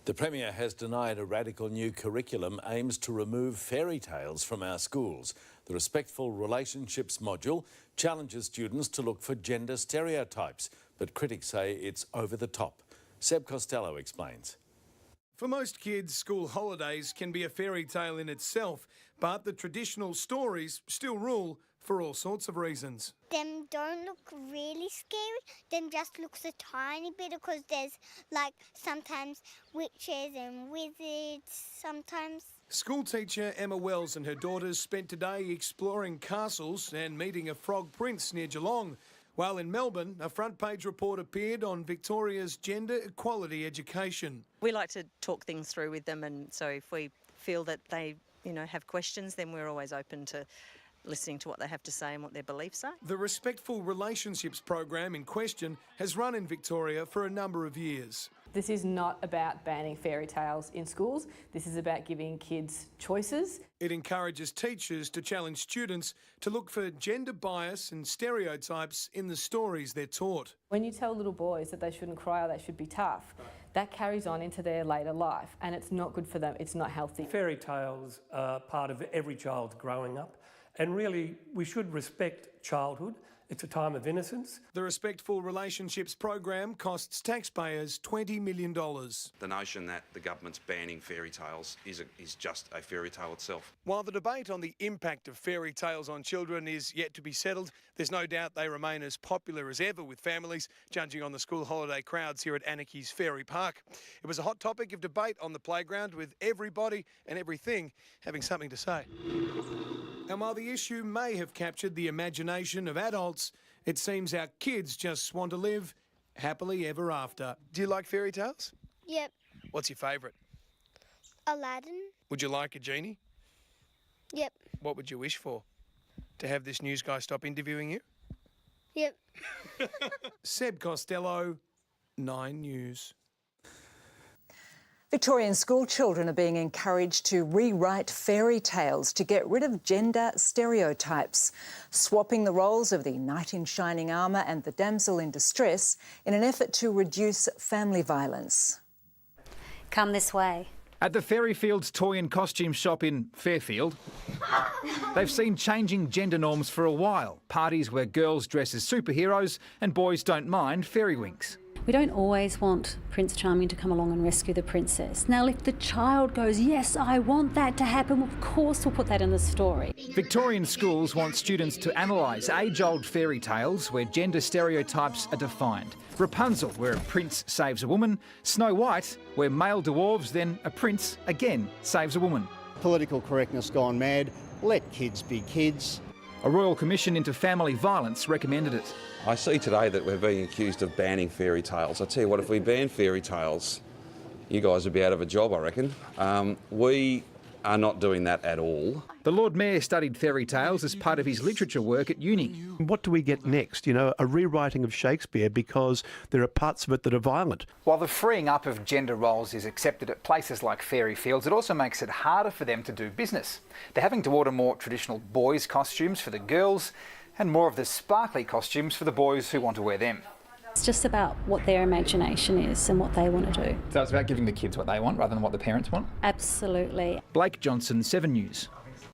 The Premier has denied a radical new curriculum aims to remove fairy tales from our schools. The Respectful Relationships module challenges students to look for gender stereotypes, but critics say it's over the top. Seb Costello explains. For most kids, school holidays can be a fairy tale in itself, but the traditional stories still rule for all sorts of reasons. Them don't look really scary, them just looks a tiny bit because there's like sometimes witches and wizards sometimes. School teacher Emma Wells and her daughters spent today exploring castles and meeting a frog prince near Geelong. While in Melbourne, a front page report appeared on Victoria's gender equality education. We like to talk things through with them, and so if we feel that they, have questions, then we're always open to listening to what they have to say and what their beliefs are. The Respectful Relationships program in question has run in Victoria for a number of years. This is not about banning fairy tales in schools. This is about giving kids choices. It encourages teachers to challenge students to look for gender bias and stereotypes in the stories they're taught. When you tell little boys that they shouldn't cry or they should be tough, that carries on into their later life, and it's not good for them, it's not healthy. Fairy tales are part of every child growing up, and really we should respect childhood. It's a time of innocence. The Respectful Relationships program costs taxpayers $20 million. The notion that the government's banning fairy tales is just a fairy tale itself. While the debate on the impact of fairy tales on children is yet to be settled, there's no doubt they remain as popular as ever with families, judging on the school holiday crowds here at Anaki's Fairy Park. It was a hot topic of debate on the playground, with everybody and everything having something to say. And while the issue may have captured the imagination of adults, it seems our kids just want to live happily ever after. Do you like fairy tales? Yep. What's your favourite? Aladdin? Would you like a genie? Yep. What would you wish for? To have this news guy stop interviewing you? Yep. Seb Costello, 9 News. Victorian school children are being encouraged to rewrite fairy tales to get rid of gender stereotypes, swapping the roles of the knight in shining armour and the damsel in distress in an effort to reduce family violence. Come this way. At the Fairyfields toy and costume shop in Fairfield, they've seen changing gender norms for a while. Parties where girls dress as superheroes and boys don't mind fairy winks. We don't always want Prince Charming to come along and rescue the princess. Now, if the child goes, yes, I want that to happen, of course we'll put that in the story. Victorian schools want students to analyse age-old fairy tales where gender stereotypes are defined. Rapunzel, where a prince saves a woman. Snow White, where male dwarves, then a prince, again, saves a woman. Political correctness gone mad. Let kids be kids. A Royal Commission into Family Violence recommended it. I see today that we're being accused of banning fairy tales. I tell you what, if we ban fairy tales, you guys would be out of a job, I reckon. We are not doing that at all. The Lord Mayor studied fairy tales as part of his literature work at uni. What do we get next? A rewriting of Shakespeare because there are parts of it that are violent. While the freeing up of gender roles is accepted at places like Fairyfields, it also makes it harder for them to do business. They're having to order more traditional boys' costumes for the girls and more of the sparkly costumes for the boys who want to wear them. It's just about what their imagination is and what they want to do. So it's about giving the kids what they want rather than what the parents want? Absolutely. Blake Johnson, 7 News.